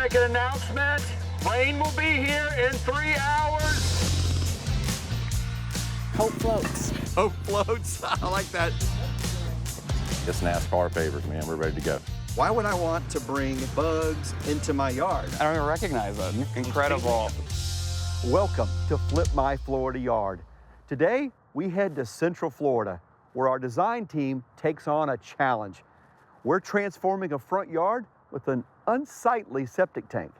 make an announcement. Rain will be here in 3 hours. Hope floats. Hope floats. I like that. It's NASCAR favors, man. We're ready to go. Why would I want to bring bugs into my yard? I don't even recognize it. Incredible. Welcome to Flip My Florida Yard. Today, we head to Central Florida, where our design team takes on a challenge. We're transforming a front yard with an unsightly septic tank.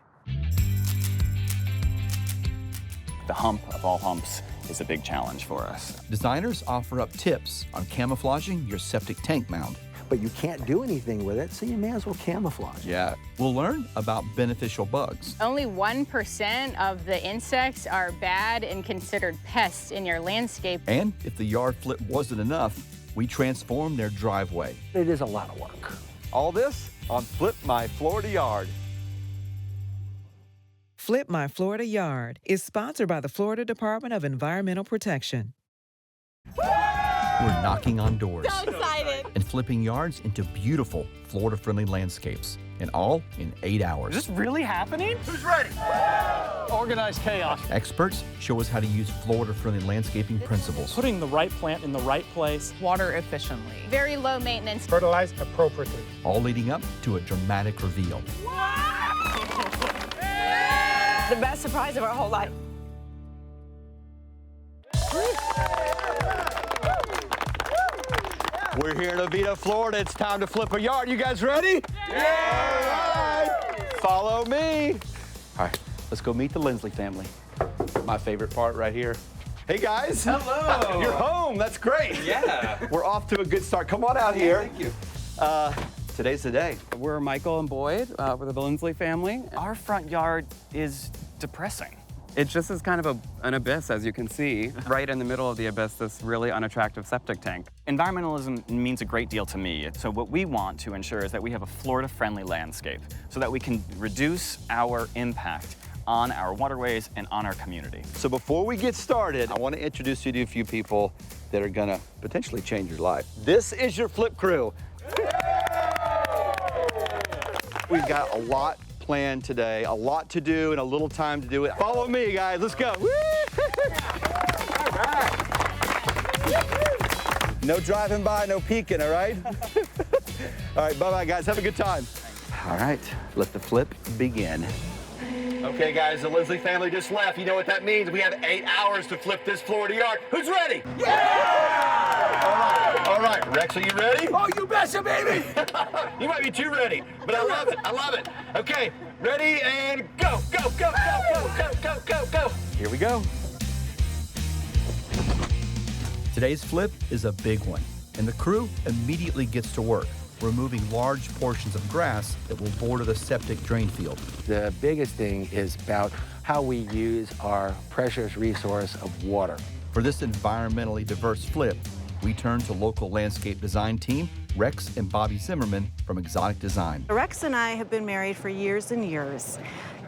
The hump of all humps is a big challenge for us. Designers offer up tips on camouflaging your septic tank mound. But you can't do anything with it, so you may as well camouflage. Yeah. We'll learn about beneficial bugs. Only 1% of the insects are bad and considered pests in your landscape. And if the yard flip wasn't enough, we transform their driveway. It is a lot of work. All this on Flip My Florida Yard. Flip My Florida Yard is sponsored by the Florida Department of Environmental Protection. We're knocking on doors. So excited. And flipping yards into beautiful, Florida-friendly landscapes, and all in 8 hours. Is this really happening? Who's ready? Organized chaos. Experts show us how to use Florida-friendly landscaping principles. Putting the right plant in the right place. Water efficiently. Very low maintenance. Fertilize appropriately. All leading up to a dramatic reveal. The best surprise of our whole life. We're here in Oviedo, Florida. It's time to flip a yard. You guys ready? Yeah! All right. Follow me. All right, let's go meet the Lindsley family. My favorite part right here. Hey, guys. Hello. You're home. That's great. Yeah. We're off to a good start. Come on out here. Thank you. Today's the day. We're Michael and Boyd. We're the Lindsley family. Our front yard is depressing. It just is kind of an abyss, as you can see. Right in the middle of the abyss, this really unattractive septic tank. Environmentalism means a great deal to me. So what we want to ensure is that we have a Florida-friendly landscape so that we can reduce our impact on our waterways and on our community. So before we get started, I want to introduce you to a few people that are gonna potentially change your life. This is your flip crew. We've got a lot planned today, a lot to do and a little time to do it. Follow me, guys, let's go. No driving by, no peeking, all right? All right, bye-bye, guys, have a good time. All right, let the flip begin. Okay, guys, the Lindsley family just left. You know what that means? We have 8 hours to flip this Florida yard. Who's ready? Yeah! All right, Rex, are you ready? Oh, you betcha, baby! You might be too ready, but I love it, I love it. Okay, ready and go, go, go, go, go, go, go, go, go. Here we go. Today's flip is a big one, and the crew immediately gets to work, removing large portions of grass that will border the septic drain field. The biggest thing is about how we use our precious resource of water. For this environmentally diverse flip, we turn to local landscape design team, Rex and Bobby Zimmerman from Exotic Design. Rex and I have been married for years and years.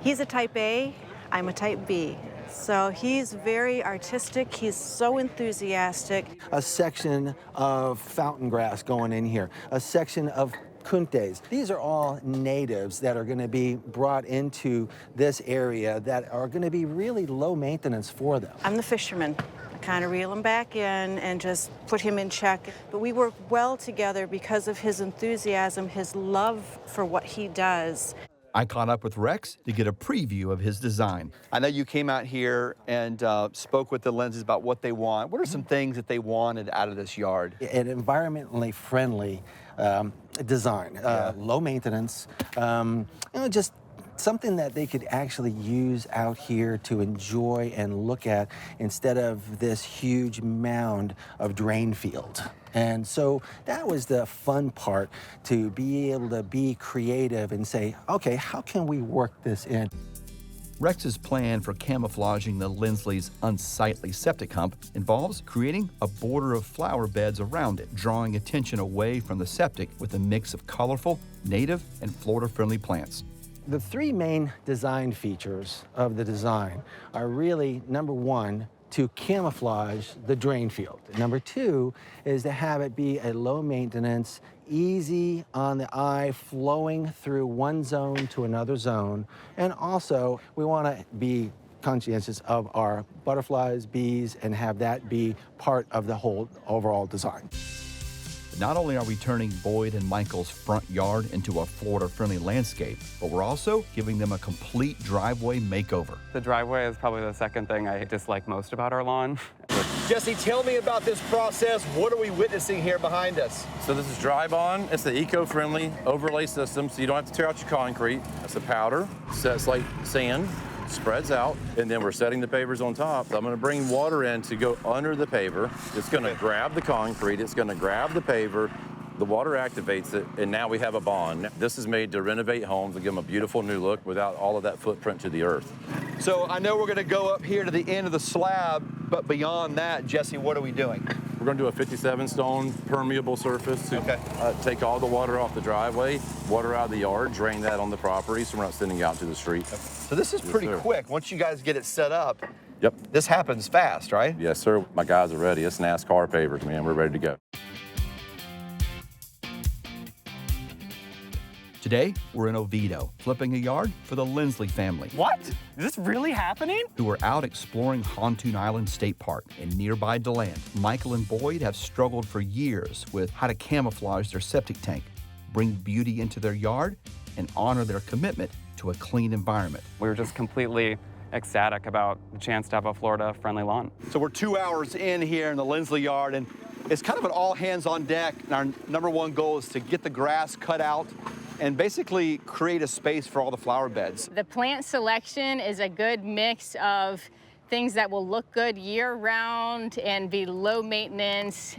He's a type A, I'm a type B. So he's very artistic, he's so enthusiastic. A section of fountain grass going in here, a section of kuntes. These are all natives that are going to be brought into this area that are going to be really low maintenance for them. I'm the fisherman. I kind of reel him back in and just put him in check. But we work well together because of his enthusiasm, his love for what he does. I caught up with Rex to get a preview of his design. I know you came out here and spoke with the Lindsays about what they want. What are some things that they wanted out of this yard? An environmentally friendly design, low maintenance, just something that they could actually use out here to enjoy and look at instead of this huge mound of drain field. And so that was the fun part, to be able to be creative and say, okay, how can we work this in? Rex's plan for camouflaging the Lindsley's unsightly septic hump involves creating a border of flower beds around it, drawing attention away from the septic with a mix of colorful, native, and Florida-friendly plants. The three main design features of the design are really, number one, to camouflage the drain field. Number two is to have it be a low maintenance, easy on the eye, flowing through one zone to another zone. And also, we want to be conscientious of our butterflies, bees, and have that be part of the whole overall design. Not only are we turning Boyd and Michael's front yard into a Florida-friendly landscape, but we're also giving them a complete driveway makeover. The driveway is probably the second thing I dislike most about our lawn. Jesse, tell me about this process. What are we witnessing here behind us? So this is dry bond. It's the eco-friendly overlay system, so you don't have to tear out your concrete. That's the powder. So it's like sand. Spreads out, and then we're setting the pavers on top. So I'm going to bring water in to go under the paver. It's going to grab the concrete, it's going to grab the paver, the water activates it, and now we have a bond. This is made to renovate homes and give them a beautiful new look without all of that footprint to the earth. So I know we're going to go up here to the end of the slab, but beyond that, Jesse, what are we doing? We're going to do a 57 stone permeable surface to take all the water off the driveway, water out of the yard, drain that on the property so we're not sending it out to the street. So this is pretty quick. Once you guys get it set up, yep, this happens fast, right? Yes, sir. My guys are ready. It's NASCAR pavers, man. We're ready to go. Today, we're in Oviedo, flipping a yard for the Lindsley family. What? Is this really happening? Who are out exploring Pontoon Island State Park in nearby DeLand. Michael and Boyd have struggled for years with how to camouflage their septic tank, bring beauty into their yard, and honor their commitment to a clean environment. We were just completely ecstatic about the chance to have a Florida-friendly lawn. So we're 2 hours in here in the Lindsley yard, and it's kind of an all hands on deck. And our number one goal is to get the grass cut out and basically create a space for all the flower beds. The plant selection is a good mix of things that will look good year-round and be low maintenance,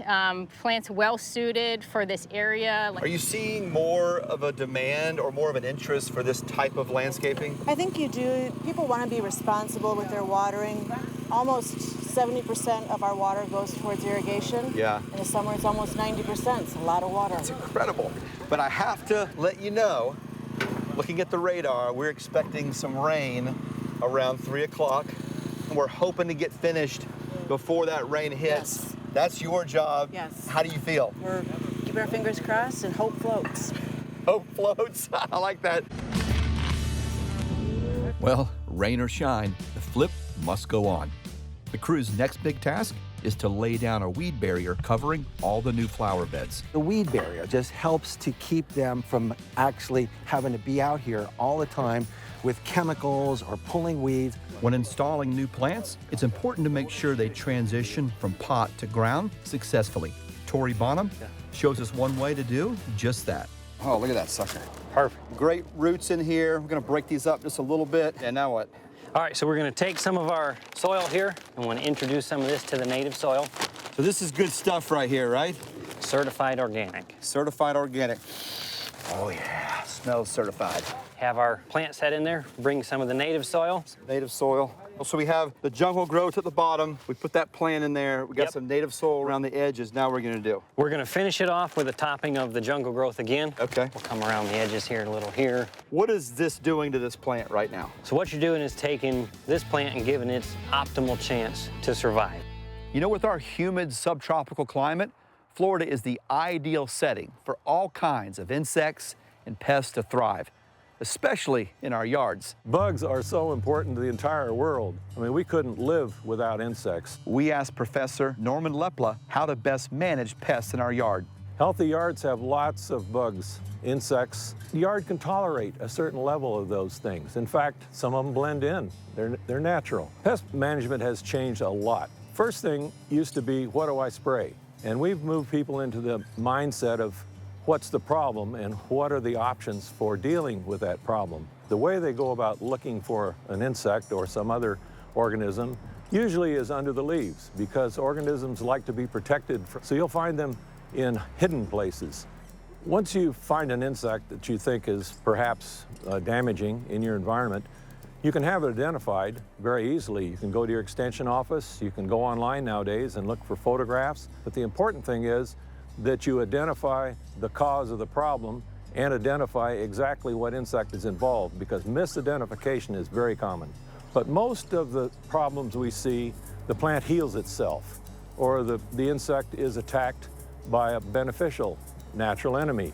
plants well suited for this area. Are you seeing more of a demand or more of an interest for this type of landscaping? I think you do. People want to be responsible with their watering. Almost 70% of our water goes towards irrigation. Yeah. In the summer, it's almost 90%. It's a lot of water. It's incredible. But I have to let you know, looking at the radar, we're expecting some rain around 3 o'clock. And we're hoping to get finished before that rain hits. Yes. That's your job. Yes. How do you feel? We're keeping our fingers crossed and hope floats. Hope floats. I like that. Well, rain or shine, the flip must go on. The crew's next big task is to lay down a weed barrier covering all the new flower beds. The weed barrier just helps to keep them from actually having to be out here all the time with chemicals or pulling weeds. When installing new plants, it's important to make sure they transition from pot to ground successfully. Tori Bonham shows us one way to do just that. Oh, look at that sucker. Perfect. Great roots in here. We're gonna break these up just a little bit. And now what? All right, so we're gonna take some of our soil here and want to introduce some of this to the native soil. So this is good stuff right here, right? Certified organic. Certified organic. Oh yeah, smells certified. Have our plant set in there, bring some of the native soil. Native soil. So we have the jungle growth at the bottom. We put that plant in there. We got some native soil around the edges. Now we're gonna do? We're gonna finish it off with a topping of the jungle growth again. Okay. We'll come around the edges here a little here. What is this doing to this plant right now? So what you're doing is taking this plant and giving it optimal chance to survive. You know, with our humid subtropical climate, Florida is the ideal setting for all kinds of insects and pests to thrive, especially in our yards. Bugs are so important to the entire world. I mean, we couldn't live without insects. We asked Professor Norman Lepla how to best manage pests in our yard. Healthy yards have lots of bugs, insects. The yard can tolerate a certain level of those things. In fact, some of them blend in. They're natural. Pest management has changed a lot. First thing used to be, what do I spray? And we've moved people into the mindset of what's the problem and what are the options for dealing with that problem. The way they go about looking for an insect or some other organism usually is under the leaves, because organisms like to be protected. So you'll find them in hidden places. Once you find an insect that you think is perhaps damaging in your environment, you can have it identified very easily. You can go to your extension office, you can go online nowadays and look for photographs. But the important thing is that you identify the cause of the problem and identify exactly what insect is involved, because misidentification is very common. But most of the problems we see the plant heals itself, or the insect is attacked by a beneficial natural enemy.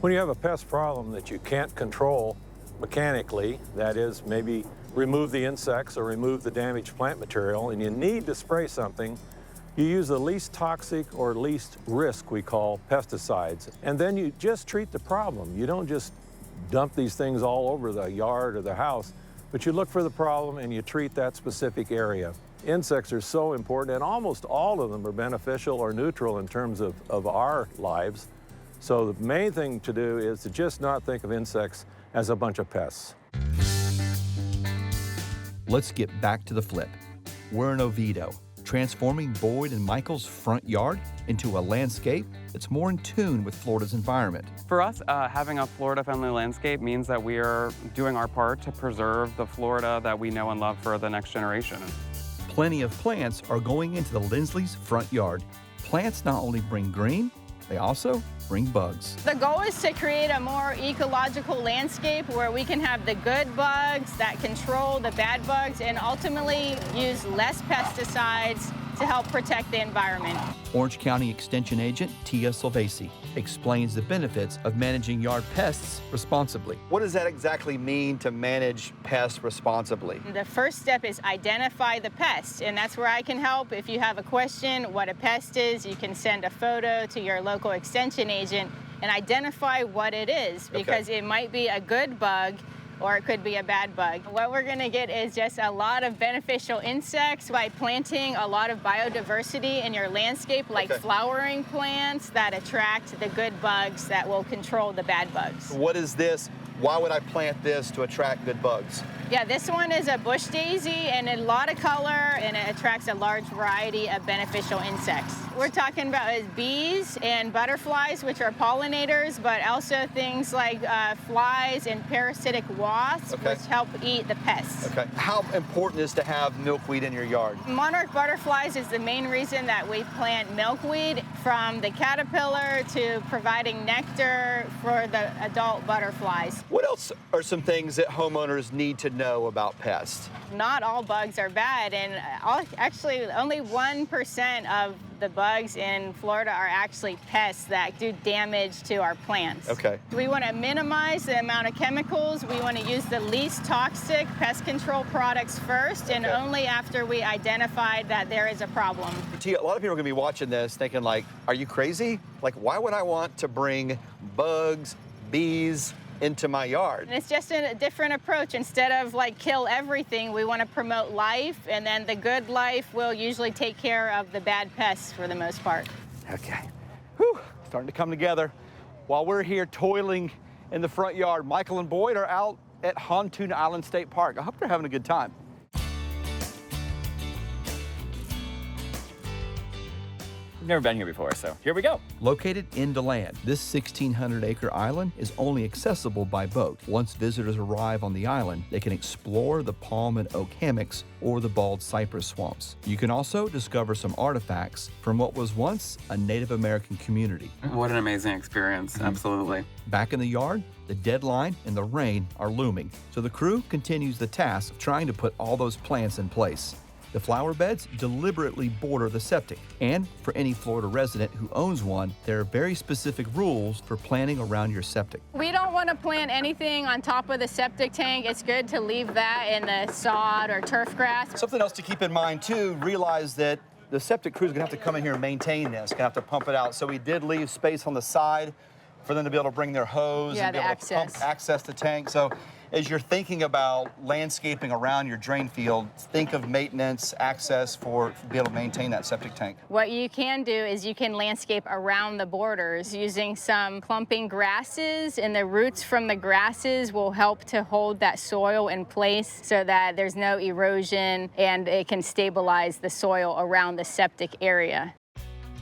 When you have a pest problem that you can't control mechanically, that is, maybe remove the insects or remove the damaged plant material, and you need to spray something, you use the least toxic or least risk, we call, pesticides. And then you just treat the problem. You don't just dump these things all over the yard or the house, but you look for the problem and you treat that specific area. Insects are so important, and almost all of them are beneficial or neutral in terms of our lives. So the main thing to do is to just not think of insects as a bunch of pests. Let's get back to the flip. We're in Oviedo, transforming Boyd and Michael's front yard into a landscape that's more in tune with Florida's environment. For us, having a Florida-friendly landscape means that we are doing our part to preserve the Florida that we know and love for the next generation. Plenty of plants are going into the Lindsley's front yard. Plants not only bring green, they also bring bugs. The goal is to create a more ecological landscape where we can have the good bugs that control the bad bugs and ultimately use less pesticides to help protect the environment. Orange County Extension Agent Tia Silvasi explains the benefits of managing yard pests responsibly. What does that exactly mean to manage pests responsibly? The first step is identify the pest, and that's where I can help. If you have a question what a pest is, you can send a photo to your local extension agent and identify what it is, because it might be a good bug or it could be a bad bug. What we're gonna get is just a lot of beneficial insects by planting a lot of biodiversity in your landscape, like flowering plants that attract the good bugs that will control the bad bugs. What is this? Why would I plant this to attract good bugs? Yeah, this one is a bush daisy and a lot of color, and it attracts a large variety of beneficial insects. We're talking about is bees and butterflies, which are pollinators, but also things like flies and parasitic wasps, which help eat the pests. How important is to have milkweed in your yard? Monarch butterflies is the main reason that we plant milkweed, from the caterpillar to providing nectar for the adult butterflies. What else are some things that homeowners need to know about pests? Not all bugs are bad, and actually only 1% of the bugs in Florida are actually pests that do damage to our plants. We want to minimize the amount of chemicals. We want to use the least toxic pest control products first, and only after we identify that there is a problem. Tia, a lot of people are going to be watching this thinking like, are you crazy? Like, why would I want to bring bugs, bees, into my yard? And it's just a different approach. Instead of like kill everything, we want to promote life, and then the good life will usually take care of the bad pests for the most part. Okay. Whew. Starting to come together. While we're here toiling in the front yard, Michael and Boyd are out at Hontoon Island State Park. I hope they're having a good time. Never been here before, so here we go. Located into land, this 1,600-acre island is only accessible by boat. Once visitors arrive on the island, they can explore the palm and oak hammocks or the bald cypress swamps. You can also discover some artifacts from what was once a Native American community. What an amazing experience, absolutely. Back in the yard, the deadline and the rain are looming, so the crew continues the task of trying to put all those plants in place. The flower beds deliberately border the septic, and for any Florida resident who owns one, there are very specific rules for planting around your septic. We don't want to plant anything on top of the septic tank. It's good to leave that in the sod or turf grass. Something else to keep in mind too, realize that the septic crew is going to have to come in here and maintain this, going to have to pump it out. So we did leave space on the side for them to be able to bring their hose and be able to access the tank. So as you're thinking about landscaping around your drain field, think of maintenance, access for be able to maintain that septic tank. What you can do is you can landscape around the borders using some clumping grasses, and the roots from the grasses will help to hold that soil in place so that there's no erosion, and it can stabilize the soil around the septic area.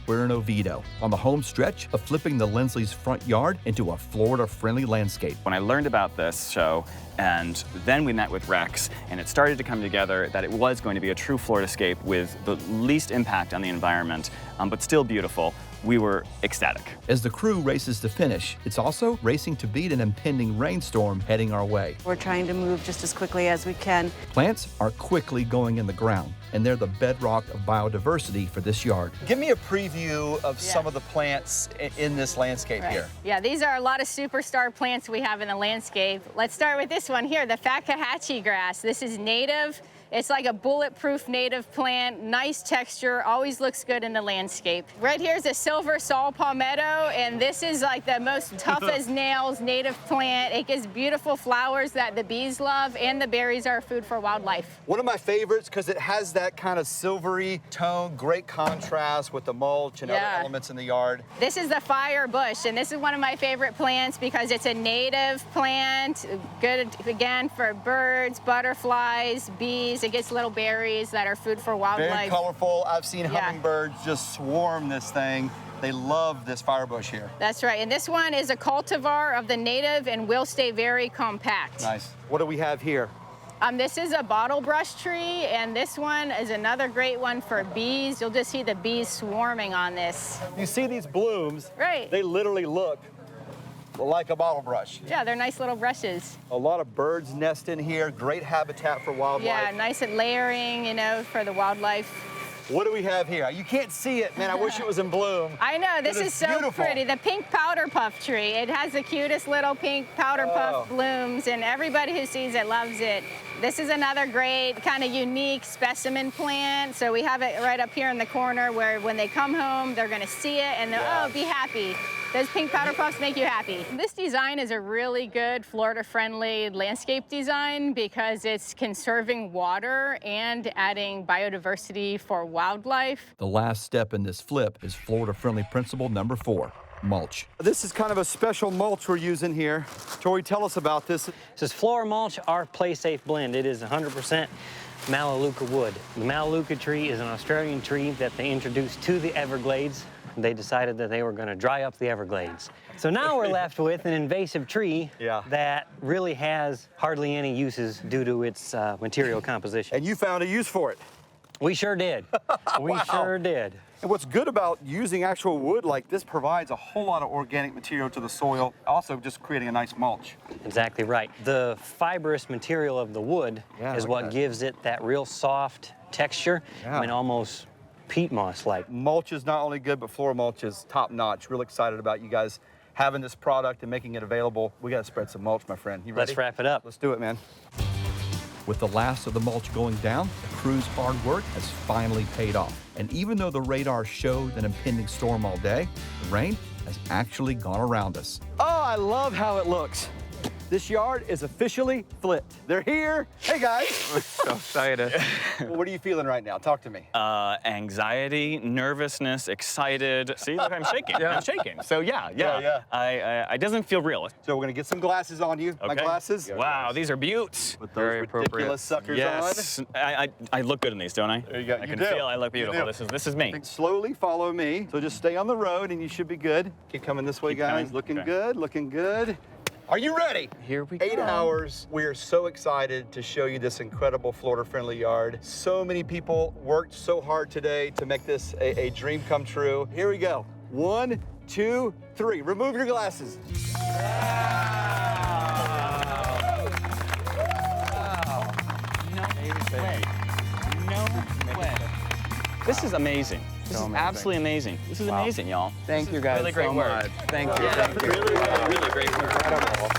We're in Oviedo, on the home stretch of flipping the Lindsley's front yard into a Florida-friendly landscape. When I learned about this show, and then we met with Rex, and it started to come together that it was going to be a true Floridascape with the least impact on the environment, but still beautiful. we were ecstatic. As the crew races to finish, it's also racing to beat an impending rainstorm heading our way. We're trying to move just as quickly as we can. Plants are quickly going in the ground, and they're the bedrock of biodiversity for this yard. Give me a preview of some of the plants in this landscape here. Yeah, these are a lot of superstar plants we have in the landscape. Let's start with this one here, the Fakahatchee grass. This is native. It's like a bulletproof native plant, nice texture, always looks good in the landscape. Right here is a silver saw palmetto, and this is like the most tough as nails native plant. It gives beautiful flowers that the bees love, and the berries are food for wildlife. One of my favorites because it has that kind of silvery tone, great contrast with the mulch and other elements in the yard. This is the fire bush, and this is one of my favorite plants because it's a native plant, good again for birds, butterflies, bees. It gets little berries that are food for wildlife. Very colorful. I've seen hummingbirds just swarm this thing. They love this firebush here. That's right, and this one is a cultivar of the native and will stay very compact. Nice. What do we have here? This is a bottle brush tree, and this one is another great one for bees. You'll just see the bees swarming on this. You see these blooms? Right. They literally look like a bottle brush. Yeah, they're nice little brushes. A lot of birds nest in here. Great habitat for wildlife. Yeah, nice and layering, you know, for the wildlife. What do we have here? You can't see it, man. I wish it was in bloom. I know, this is so beautiful. pretty. The pink powder puff tree. It has the cutest little pink powder puff blooms, and everybody who sees it loves it. This is another great kind of unique specimen plant. So we have it right up here in the corner where when they come home, they're gonna see it and they'll, be happy. Those pink powder puffs make you happy. This design is a really good Florida-friendly landscape design because it's conserving water and adding biodiversity for wildlife. The last step in this flip is Florida-friendly principle number 4. Mulch. This is kind of a special mulch we're using here. Tori, tell us about this. This is Flora Mulch, our play-safe blend. It is 100% Melaleuca wood. The Melaleuca tree is an Australian tree that they introduced to the Everglades. They decided that they were going to dry up the Everglades. So now we're left with an invasive tree that really has hardly any uses due to its material composition. And you found a use for it. We sure did. We sure did. And what's good about using actual wood like this provides a whole lot of organic material to the soil, also just creating a nice mulch. Exactly right. The fibrous material of the wood is what gives it that real soft texture. I mean, almost peat moss-like. Mulch is not only good, but Flora Mulch is top-notch. Real excited about you guys having this product and making it available. We got to spread some mulch, my friend. You ready? Let's wrap it up. Let's do it, man. With the last of the mulch going down, the crew's hard work has finally paid off. And even though the radar showed an impending storm all day, the rain has actually gone around us. Oh, I love how it looks. This yard is officially flipped. They're here. Hey, guys. So excited. Well, what are you feeling right now? Talk to me. Anxiety, nervousness, excited. See, look, I'm shaking. I'm shaking. So yeah. It doesn't feel real. So we're gonna get some glasses on you. My glasses. Wow, these are beauts. With those ridiculous suckers on. I look good in these, don't I? There you go. I can feel I look beautiful. This is me. Slowly follow me. So just stay on the road and you should be good. Keep coming this way, guys. Looking good, looking good. Are you ready? Here we go. 8 hours. We are so excited to show you this incredible Florida-friendly yard. So many people worked so hard today to make this a dream come true. Here we go. 1, 2, 3. Remove your glasses. No way. This is amazing. This is absolutely amazing. This is amazing, y'all. Thank you guys really great so work. much. Thank you. Thank you. Really great work. Incredible.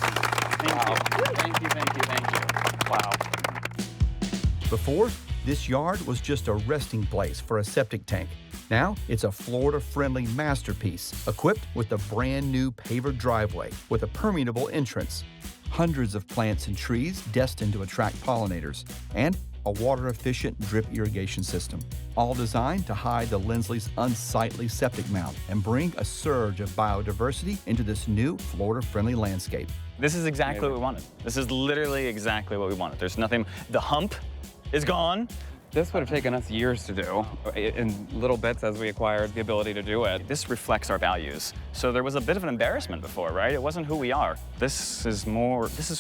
Thank you. Wow. Before, this yard was just a resting place for a septic tank. Now, it's a Florida-friendly masterpiece, equipped with a brand new paver driveway with a permeable entrance, hundreds of plants and trees destined to attract pollinators, and a water-efficient drip irrigation system, all designed to hide the Lindsley's unsightly septic mound and bring a surge of biodiversity into this new Florida-friendly landscape. This is exactly what we wanted. This is literally exactly what we wanted. There's nothing, the hump is gone. This would have taken us years to do, in little bits as we acquired the ability to do it. This reflects our values. So there was a bit of an embarrassment before, right? It wasn't who we are. This is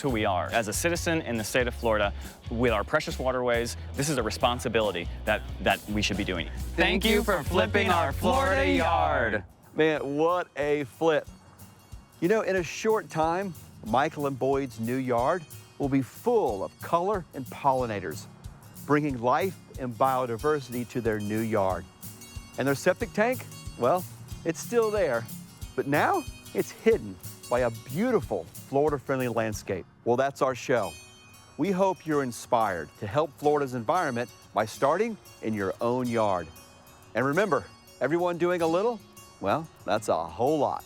who we are. As a citizen in the state of Florida, with our precious waterways, this is a responsibility that we should be doing. Thank you for flipping our Florida yard. Man, what a flip. You know, in a short time, Michael and Boyd's new yard will be full of color and pollinators, bringing life and biodiversity to their new yard. And their septic tank, well, it's still there, but now it's hidden by a beautiful Florida-friendly landscape. Well, that's our show. We hope you're inspired to help Florida's environment by starting in your own yard. And remember, everyone doing a little, well, that's a whole lot.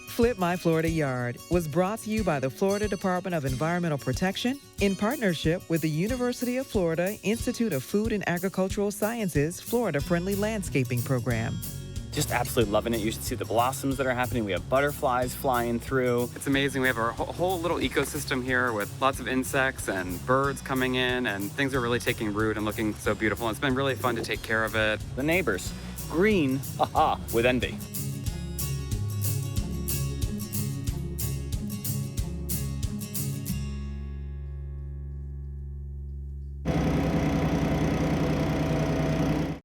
Flip My Florida Yard was brought to you by the Florida Department of Environmental Protection in partnership with the University of Florida Institute of Food and Agricultural Sciences Florida Friendly Landscaping Program. Just absolutely loving it. You should see the blossoms that are happening. We have butterflies flying through. It's amazing. We have our whole little ecosystem here with lots of insects and birds coming in, and things are really taking root and looking so beautiful. It's been really fun to take care of it. The neighbors, green, with envy.